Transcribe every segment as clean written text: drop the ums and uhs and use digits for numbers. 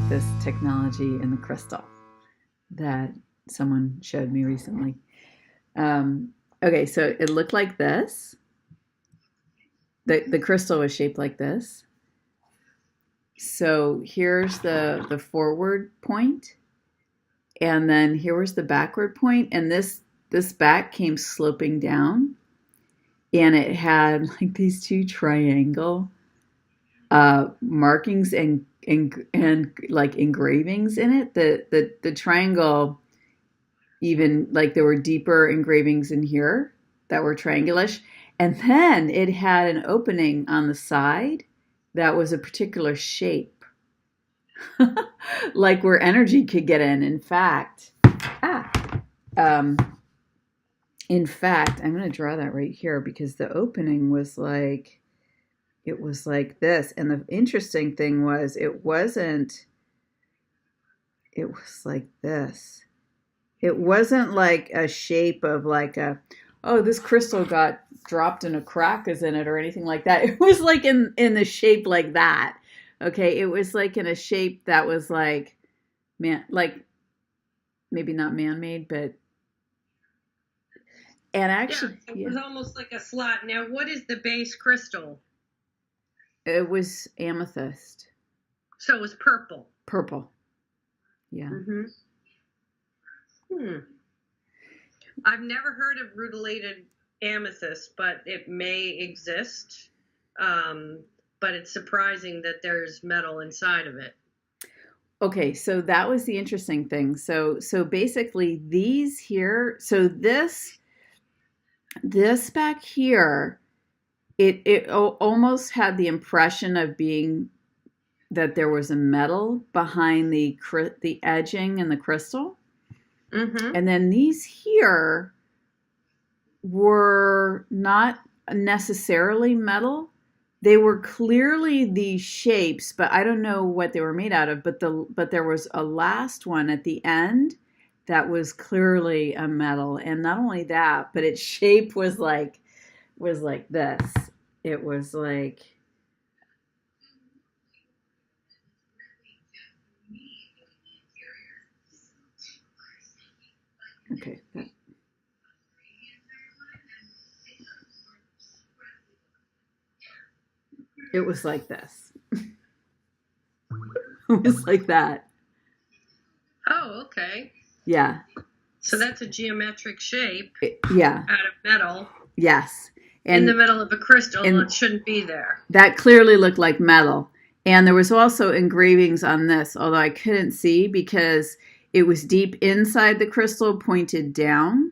this technology in the crystal that someone showed me recently. Um, okay, so it looked like this. The crystal was shaped like this. So here's the forward point, and then here was the backward point, and this back came sloping down, and it had like these two triangle markings and like engravings in it. The triangle, even like there were deeper engravings in here that were triangulish, and then it had an opening on the side that was a particular shape, like where energy could get in. Ah, um, in fact, I'm going to draw that right here because the opening was like, it was like this. And the interesting thing was, it was like this. It wasn't like a shape of like oh, this crystal got dropped in a crack is in it or anything like that. It was like in the shape like that. Okay. It was like in a shape that was like, like maybe not man-made, but, and actually, yeah, it was almost like a slot. Now, what is the base crystal? It was amethyst. So it was purple. Purple. Yeah. I've never heard of rutilated amethyst, but it may exist. But it's surprising that there's metal inside of it. Okay, so that was the interesting thing. So basically these here, so this back here, it almost had the impression of being that there was a metal behind the edging and the crystal. And then these here were not necessarily metal. They were clearly these shapes, but I don't know what they were made out of. But there was a last one at the end that was clearly a metal, and not only that, but its shape was like this. It was like, okay. It was like this. It was like that. Oh, okay. Yeah. So that's a geometric shape. Yeah. Out of metal. Yes. And in the middle of a crystal, and it shouldn't be there. That clearly looked like metal. And there was also engravings on this, although I couldn't see because it was deep inside the crystal, pointed down.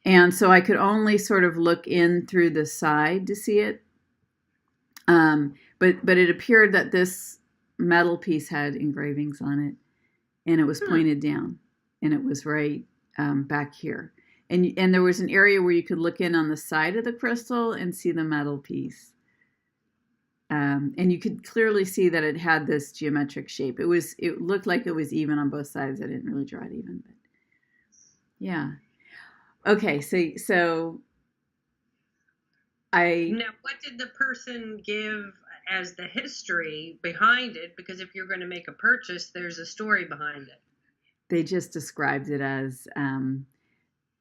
And so I could only sort of look in through the side to see it. But it appeared that this metal piece had engravings on it, and it was pointed down, and it was right back here. And there was an area where you could look in on the side of the crystal and see the metal piece. And you could clearly see that it had this geometric shape. It looked like it was even on both sides. I didn't really draw it even, but yeah. Okay, so now, what did the person give as the history behind it? Because if you're going to make a purchase, there's a story behind it. They just described it as,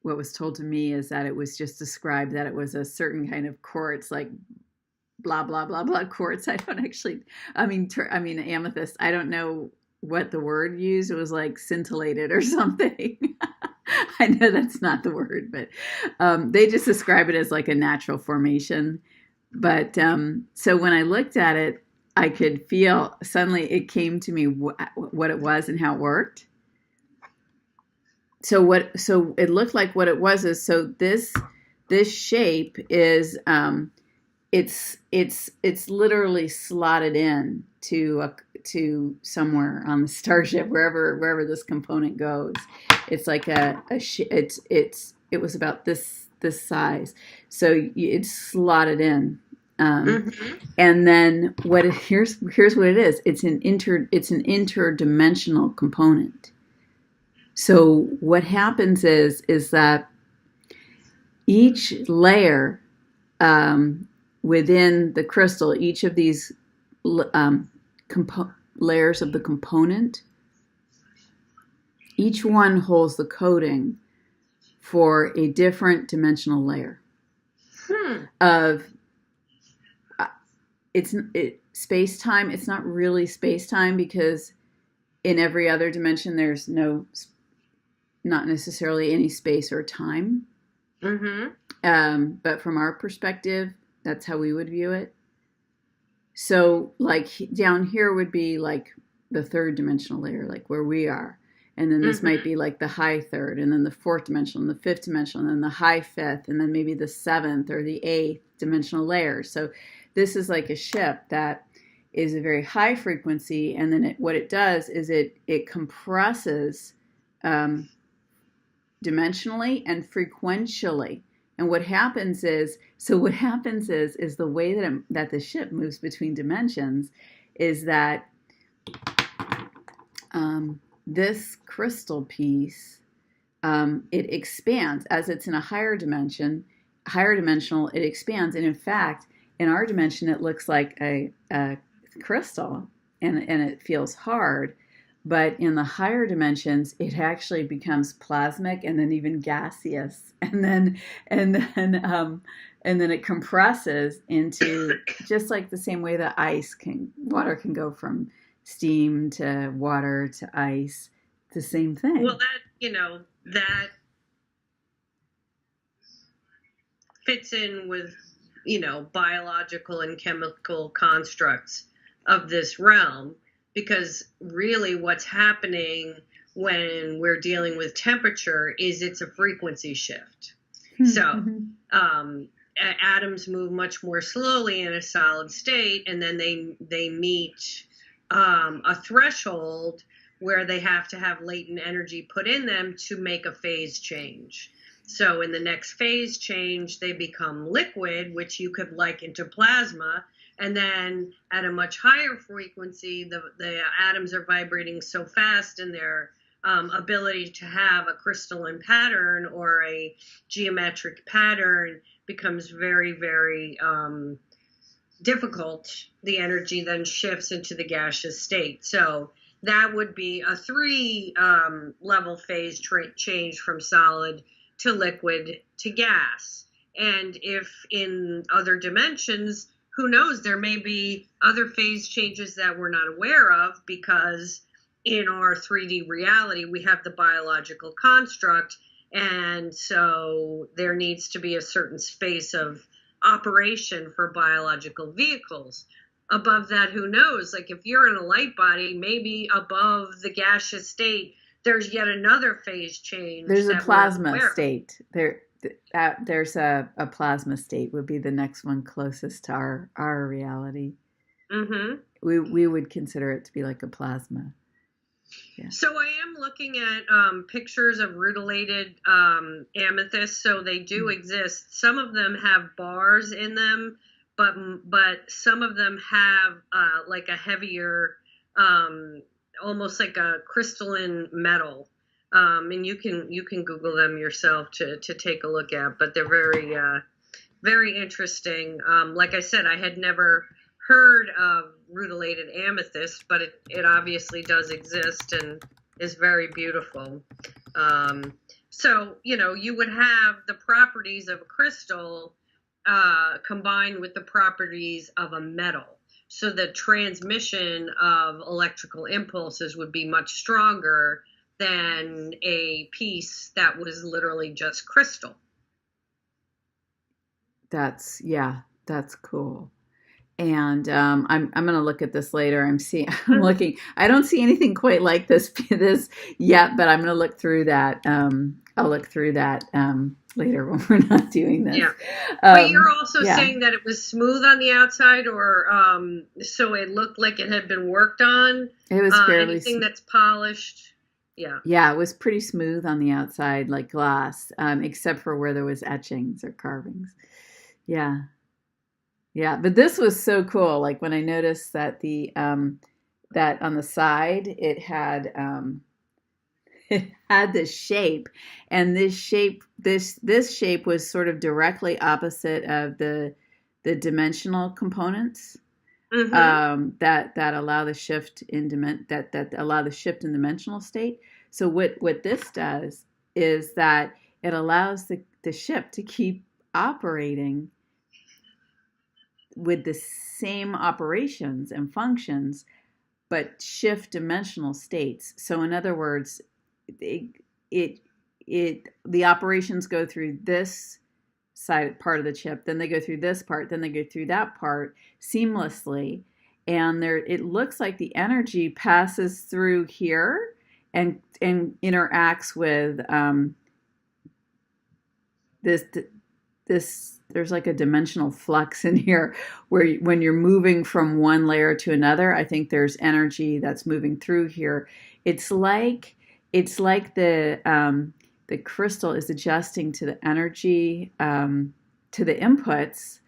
what was told to me is that it was just described that it was a certain kind of quartz, like blah, blah, blah, blah quartz. I don't actually, I mean, amethyst. I don't know what the word used. It was like scintillated or something. I know that's not the word, but they just describe it as like a natural formation. But so when I looked at it, I could feel, suddenly it came to me what it was and how it worked. So it looked like what it was is, so this shape is, it's literally slotted in to somewhere on the starship, wherever this component goes. It's like it was about this size, so it's slotted in. And then here's what it is. It's an interdimensional component. So what happens is that each layer within the crystal, each of these layers of the component, each one holds the coding for a different dimensional layer of space-time. It's not really space-time because in every other dimension there's not necessarily any space or time. But from our perspective, that's how we would view it. So like down here would be like the third dimensional layer, like where we are. And then this might be like the high third, and then the fourth dimensional, and the fifth dimensional, and then the high fifth, and then maybe the seventh or the eighth dimensional layer. So this is like a ship that is a very high frequency, and then what it does is it compresses dimensionally and frequentially. And what happens is the way that the ship moves between dimensions is that this crystal piece, it expands as it's in a higher dimensional, it expands. And in fact, in our dimension, it looks like a crystal and it feels hard. But in the higher dimensions, it actually becomes plasmic and then even gaseous. And then it compresses into just like the same way that water can go from steam to water to ice. It's the same thing. Well, that fits in with, biological and chemical constructs of this realm, because really what's happening when we're dealing with temperature is it's a frequency shift. So atoms move much more slowly in a solid state, and then they meet a threshold where they have to have latent energy put in them to make a phase change. So in the next phase change, they become liquid, which you could liken to plasma. And then at a much higher frequency, the atoms are vibrating so fast in their ability to have a crystalline pattern or a geometric pattern becomes very, very difficult. The energy then shifts into the gaseous state. So that would be a 3 level phase change from solid to liquid to gas. And if in other dimensions, who knows, there may be other phase changes that we're not aware of, because in our 3D reality, we have the biological construct. And so there needs to be a certain space of operation for biological vehicles. Above that, who knows? Like if you're in a light body, maybe above the gaseous state, there's yet another phase change. There's a plasma state. There's a plasma state would be the next one closest to our reality. We would consider it to be like a plasma. Yeah. So I am looking at pictures of rutilated amethysts. So they do exist. Some of them have bars in them, but some of them have like a heavier, almost like a crystalline metal. And you can Google them yourself to take a look at, but they're very, very interesting. Like I said, I had never heard of rutilated amethyst, but it obviously does exist and is very beautiful. So, you would have the properties of a crystal combined with the properties of a metal. So the transmission of electrical impulses would be much stronger than a piece that was literally just crystal. That's cool. And I'm going to look at this later. I'm looking. I don't see anything quite like this yet, but I'm going to look through that. I'll look through that later when we're not doing this. Yeah. But you're also saying that it was smooth on the outside, or so it looked like it had been worked on. It was fairly anything that's polished. Yeah. Yeah, it was pretty smooth on the outside, like glass, except for where there was etchings or carvings. Yeah. Yeah, but this was so cool. Like when I noticed that that on the side it had this shape, and this shape was sort of directly opposite of the dimensional components. Mm-hmm. that allow the shift in that allow the shift in dimensional state. So what this does is that it allows the ship to keep operating with the same operations and functions, but shift dimensional states. So in other words, it it, the operations go through this side part of the chip, then they go through this part, then they go through that part seamlessly, and there it looks like the energy passes through here and interacts with this this there's like a dimensional flux in here where when you're moving from one layer to another, I think there's energy that's moving through here. It's like the crystal is adjusting to the energy, to the inputs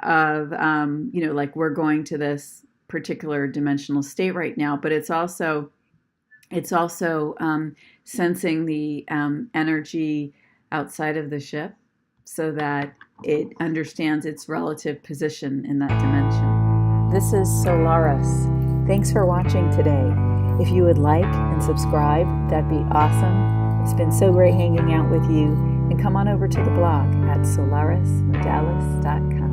of, like we're going to this particular dimensional state right now, but it's also sensing the energy outside of the ship so that it understands its relative position in that dimension. This is Solaris. Thanks for watching today. If you would like and subscribe, that'd be awesome. It's been so great hanging out with you. And come on over to the blog at solarismodalis.com.